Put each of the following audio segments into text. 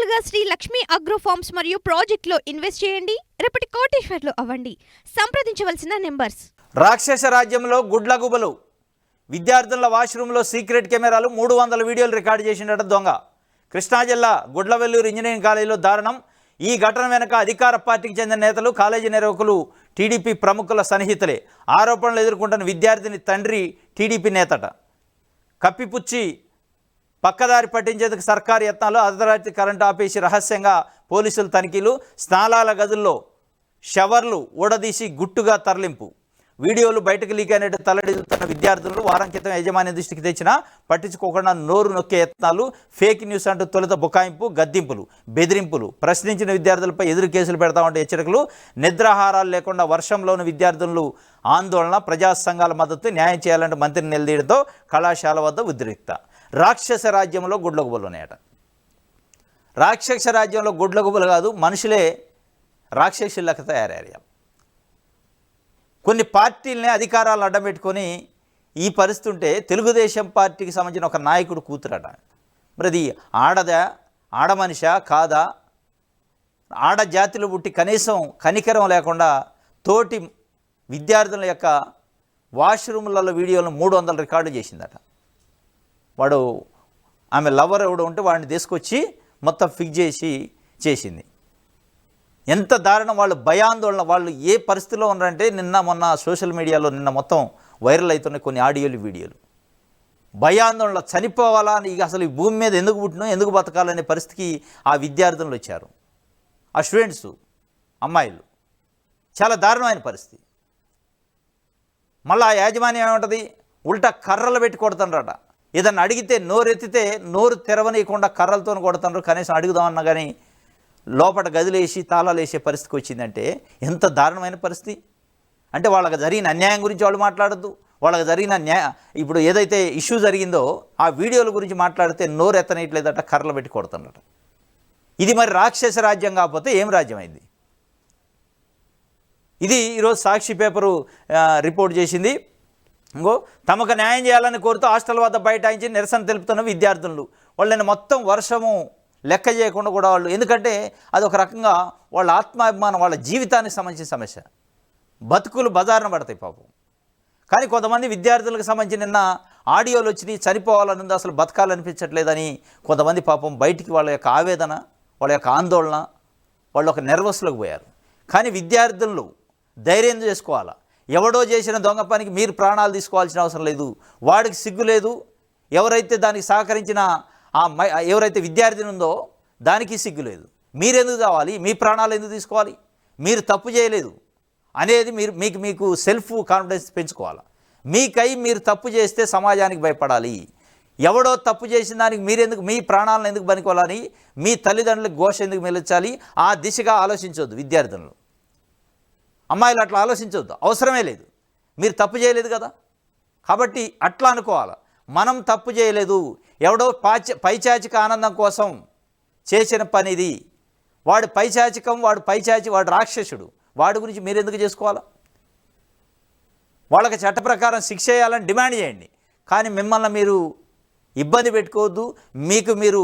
త్వరగా Shri Lakshmi agro forms మరియు ప్రాజెక్టులో ఇన్వెస్ట్ చేయండి. రేపటి కోటీశ్వర్లు అవ్వండి. సంప్రదించవలసిన నెంబర్స్. రాక్షస రాజ్యంలో గుడ్లగుబలు. విద్యార్థుల వాష్రూమ్లో సీక్రెట్ కెమెరాలు 300 వీడియోలు రికార్డు చేసిండట దొంగ. కృష్ణా జిల్లా గుడ్లవెల్లూరు ఇంజనీరింగ్ కాలేజీలో దారుణం. ఈ ఘటన వెనుక అధికార పార్టీకి చెందిన నేతలు, కాలేజీ నిర్వాహకులు, టీడీపీ ప్రముఖుల సన్నిహితులే. ఆరోపణలు ఎదుర్కొంటున్న విద్యార్థిని తండ్రి టీడీపీ నేతట. కప్పిపుచ్చి పక్కదారి పట్టించేందుకు సర్కారు యత్నాలు. అర్ధరాత్రి కరెంటు ఆపేసి రహస్యంగా పోలీసులు తనిఖీలు. స్నానాల గదుల్లో షవర్లు ఊడదీసి గుట్టుగా తరలింపు. వీడియోలు బయటకు లీక్ అయినట్టు తల్లడిల్లుతున్న విద్యార్థులు వారం క్రితం యజమాని దృష్టికి తెచ్చినా పట్టించుకోకుండా నోరు నొక్కే యత్నాలు. ఫేక్ న్యూస్ అంటూ తొలుత బుకాయింపు, గద్దింపులు, బెదిరింపులు. ప్రశ్నించిన విద్యార్థులపై ఎదురు కేసులు పెడతామంటే హెచ్చరికలు. నిద్రాహారాలు లేకుండా వర్షంలోని విద్యార్థులు ఆందోళన. ప్రజా సంఘాల మద్దతు. న్యాయం చేయాలంటే మంత్రిని నిలదీయడంతో కళాశాల వద్ద ఉద్రిక్త. రాక్షస రాజ్యంలో గుడ్లగుబలు ఉన్నాయట. రాక్షస రాజ్యంలో గుడ్లగుబలు కాదు, మనుషులే రాక్షసులకు తయారయ్యారు. కొన్ని పార్టీలనే అధికారాలు అడ్డం పెట్టుకొని ఈ పరిస్థితి ఉంటే తెలుగుదేశం పార్టీకి సంబంధించిన ఒక నాయకుడు కూతురట. మరి అది ఆడ మనిషా కాదా? ఆడ జాతిలో పుట్టి కనీసం కనికరం లేకుండా తోటి విద్యార్థుల యొక్క వాష్రూమ్లలో వీడియోలను 300 రికార్డు చేసిందట. వాడు ఆమె లవర్ ఎవడు ఉంటే వాడిని తీసుకొచ్చి మొత్తం ఫిక్స్ చేసింది. ఎంత దారుణం! వాళ్ళు భయాందోళన. వాళ్ళు ఏ పరిస్థితిలో ఉన్నారంటే మొన్న సోషల్ మీడియాలో మొత్తం వైరల్ అవుతున్నాయి కొన్ని ఆడియోలు, వీడియోలు. భయాందోళన, చనిపోవాలా అని, ఇక అసలు ఈ భూమి మీద ఎందుకు పుట్టినో, ఎందుకు బతకాలనే పరిస్థితికి ఆ విద్యార్థులు వచ్చారు. ఆ స్టూడెంట్స్, అమ్మాయిలు. చాలా దారుణమైన పరిస్థితి. మళ్ళీ ఆ యాజమాన్యం ఏమంటుంది? ఉల్టా కర్రలు పెట్టి కొడుతుండ్రట. ఏదన్నా అడిగితే నోరెత్తితే నోరు తెరవనీయకుండా కర్రలతో కొడుతుండ్రు. కనీసం అడుగుదామన్నా కానీ లోపల గదిలేసి తాళాలు వేసే పరిస్థితికి వచ్చిందంటే ఎంత దారుణమైన పరిస్థితి! అంటే వాళ్ళకి జరిగిన అన్యాయం గురించి వాళ్ళు మాట్లాడద్దు. వాళ్ళకి జరిగిన ఇప్పుడు ఏదైతే ఇష్యూ జరిగిందో ఆ వీడియోల గురించి మాట్లాడితే నోరు ఎత్తనట్లేదట, కర్రలు పెట్టి కొడుతున్నట. ఇది మరి రాక్షస రాజ్యం కాకపోతే ఏం రాజ్యం అయింది? ఇది ఈరోజు సాక్షి పేపరు రిపోర్ట్ చేసింది. తమకు న్యాయం చేయాలని కోరుతూ హాస్టల్ వద్ద బైఠాయించి నిరసన తెలుపుతున్న విద్యార్థులు. వాళ్ళని మొత్తం వర్షము లెక్క చేయకుండా కూడా వాళ్ళు, ఎందుకంటే అది ఒక రకంగా వాళ్ళ ఆత్మాభిమానం, వాళ్ళ జీవితానికి సంబంధించిన సమస్య. బతుకులు బజారున పడతాయి పాపం. కానీ కొంతమంది విద్యార్థులకు సంబంధించిన ఆడియోలు వచ్చినాయి. చనిపోవాలని ఉంది, అసలు బతకాలనిపించట్లేదని కొంతమంది పాపం బయటికి వాళ్ళ యొక్క ఆవేదన, వాళ్ళ యొక్క ఆందోళన, వాళ్ళు ఒక నెర్వస్లోకి పోయారు. కానీ విద్యార్థులు ధైర్యం చేసుకోవాలా. ఎవడో చేసిన దొంగ పనికి మీరు ప్రాణాలు తీసుకోవాల్సిన అవసరం లేదు. వాడికి సిగ్గు లేదు. ఎవరైతే దానికి సహకరించిన ఎవరైతే విద్యార్థిని ఉందో దానికి సిగ్గు లేదు. మీరెందుకు కావాలి? మీ ప్రాణాలు ఎందుకు తీసుకోవాలి? మీరు తప్పు చేయలేదు అనేది మీకు సెల్ఫ్ కాన్ఫిడెన్స్ పెంచుకోవాలి. మీకై మీరు తప్పు చేస్తే సమాజానికి భయపడాలి. ఎవడో తప్పు చేసిన దానికి మీరెందుకు మీ ప్రాణాలను ఎందుకు పనికోవాలని, మీ తల్లిదండ్రులకు ఘోష ఎందుకు మెలచాలి? ఆ దిశగా ఆలోచించవద్దు విద్యార్థులు. అమ్మాయిలు అట్లా ఆలోచించవద్దు, అవసరమే లేదు. మీరు తప్పు చేయలేదు కదా, కాబట్టి అట్లా అనుకోవాలి. మనం తప్పు చేయలేదు, ఎవడో పైచాచిక ఆనందం కోసం చేసిన పని ఇది. వాడు పైచాచికం, వాడు రాక్షసుడు. వాడి గురించి మీరు ఎందుకు చేసుకోవాలా? వాళ్ళకి చట్ట ప్రకారం శిక్ష చేయాలని డిమాండ్ చేయండి. కానీ మిమ్మల్ని మీరు ఇబ్బంది పెట్టుకోవద్దు. మీరు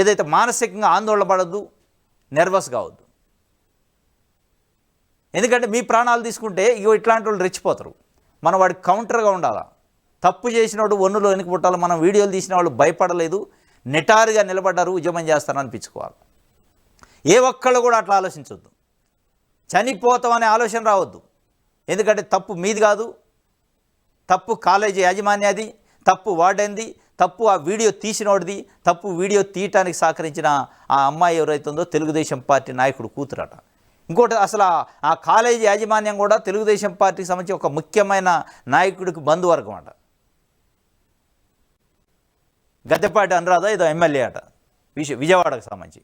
ఏదైతే మానసికంగా ఆందోళన పడద్దు, నెర్వస్ కావద్దు. ఎందుకంటే మీ ప్రాణాలు తీసుకుంటే ఇట్లాంటి వాళ్ళు రెచ్చిపోతారు. మనం వాడికి కౌంటర్గా ఉండాలా. తప్పు చేసినవాడు ఒన్నులో వెనుక పుట్టాలి. మనం వీడియోలు తీసిన వాళ్ళు భయపడలేదు, నిటారుగా నిలబడ్డారు, ఉద్యమం చేస్తారని అనిపించుకోవాలి. ఏ ఒక్కళ్ళు కూడా అట్లా ఆలోచించవద్దు. చనిపోతామనే ఆలోచన రావద్దు. ఎందుకంటే తప్పు మీది కాదు, తప్పు కాలేజీ యాజమాన్యాది, తప్పు వార్డెన్ది, తప్పు ఆ వీడియో తీసినోడిది, తప్పు వీడియో తీయటానికి సహకరించిన ఆ అమ్మాయి ఎవరైతే ఉందో తెలుగుదేశం పార్టీ నాయకుడు కూతురట. ఇంకోటి, అసలు ఆ కాలేజీ యాజమాన్యం కూడా తెలుగుదేశం పార్టీకి సంబంధించి ఒక ముఖ్యమైన నాయకుడికి బంధువర్గం అట. గద్దెపాటి అనురాధ ఏదో ఎమ్మెల్యే అట, విజయవాడకు సంబంధించి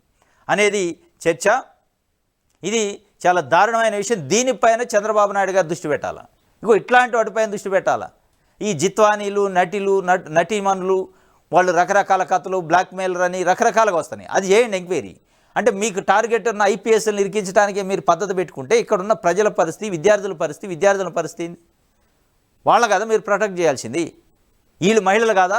అనేది చర్చ. ఇది చాలా దారుణమైన విషయం. దీనిపైన చంద్రబాబు నాయుడు గారు దృష్టి పెట్టాలా. ఇట్లాంటి వాటిపైన దృష్టి పెట్టాలా. ఈ జిత్వానీలు, నటీమణులు వాళ్ళు రకరకాల కథలు, బ్లాక్మెయిలర్ అని రకరకాలుగా వస్తున్నాయి. అది చేయండి ఎంక్వైరీ. అంటే మీకు టార్గెట్ ఉన్న ఐపీఎస్ని ఇరికించడానికి మీరు పద్ధతి పెట్టుకుంటే ఇక్కడున్న ప్రజల పరిస్థితి, విద్యార్థుల పరిస్థితి వాళ్ళ కదా మీరు ప్రొటెక్ట్ చేయాల్సింది. వీళ్ళు మహిళలు కాదా?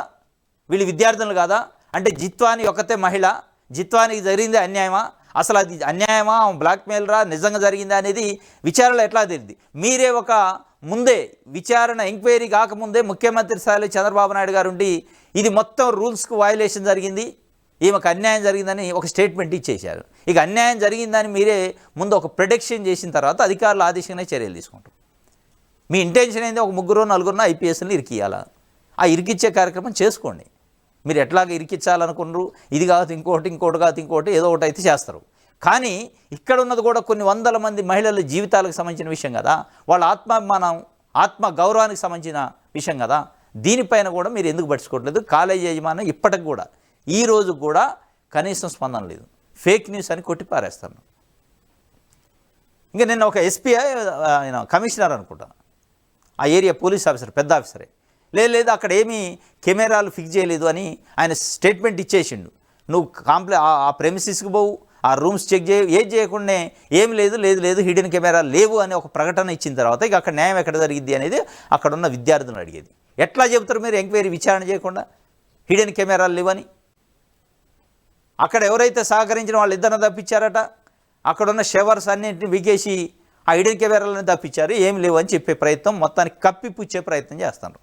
వీళ్ళు విద్యార్థులు కాదా? అంటే జిత్వాని ఒక్కతే మహిళ, జిత్వానికి జరిగింది అన్యాయమా, అసలు అది అన్యాయమా, బ్లాక్మెయిలరా, నిజంగా జరిగిందా అనేది విచారణలో ఎట్లా తెలియదు. మీరే ఒక ముందే విచారణ ఎంక్వైరీ కాకముందే ముఖ్యమంత్రి స్థాయిలో చంద్రబాబు నాయుడు గారు ఉండి ఇది మొత్తం రూల్స్కు వయలేషన్ జరిగింది, ఈమెకు అన్యాయం జరిగిందని ఒక స్టేట్మెంట్ ఇచ్చేశారు. ఇక అన్యాయం జరిగిందని మీరే ముందు ఒక ప్రొడక్షన్ చేసిన తర్వాత అధికారులు ఆదేశంగానే చర్యలు తీసుకుంటారు. మీ ఇంటెన్షన్ ఏంది, ఒక 3-4 ఐపీఎస్ని ఇరికియాలా, ఆ ఇరికిచ్చే కార్యక్రమం చేసుకోండి. మీరు ఎట్లాగ ఇరికించాలనుకున్నారు, ఇది కాదు ఇంకోటి కాదు ఇంకోటి, ఏదో ఒకటి అయితే చేస్తారు. కానీ ఇక్కడ ఉన్నది కూడా కొన్ని వందల మంది మహిళల జీవితాలకు సంబంధించిన విషయం కదా, వాళ్ళ ఆత్మాభిమానం, ఆత్మ గౌరవానికి సంబంధించిన విషయం కదా. దీనిపైన కూడా మీరు ఎందుకు పట్టించుకోవట్లేదు? కాలేజీ యజమాని ఇప్పటికి కూడా ఈ రోజు కూడా కనీసం స్పందన లేదు. ఫేక్ న్యూస్ అని కొట్టిపారేస్తాను. ఇంకా నిన్న ఒక ఎస్పీ ఆయన కమిషనర్ అనుకుంటా, ఆ ఏరియా పోలీస్ ఆఫీసర్, పెద్ద ఆఫీసరే, లేదు అక్కడ ఏమీ కెమెరాలు ఫిక్స్ చేయలేదు అని ఆయన స్టేట్మెంట్ ఇచ్చేసిండు. నువ్వు ఆ ప్రెమిసిస్కి పోవు, ఆ రూమ్స్ చెక్ ఏది చేయకుండా ఏం లేదు హిడెన్ కెమెరాలు లేవు అని ఒక ప్రకటన ఇచ్చిన తర్వాత ఇక అక్కడ న్యాయం ఎక్కడ జరిగిద్ది అనేది అక్కడ ఉన్న విద్యార్థులను అడిగేది. ఎట్లా చెబుతారు మీరు ఎంక్వైరీ విచారణ చేయకుండా హిడెన్ కెమెరాలు లేవని? అక్కడ ఎవరైతే సహకరించిన వాళ్ళు ఇద్దరిని తప్పించారట, అక్కడున్న షవర్స్ అన్నింటిని విగేసి ఆ హిడెన్ కెమెరాలను తప్పించారు, ఏం లేవు అని చెప్పే ప్రయత్నం, మొత్తానికి కప్పిపుచ్చే ప్రయత్నం చేస్తున్నారు.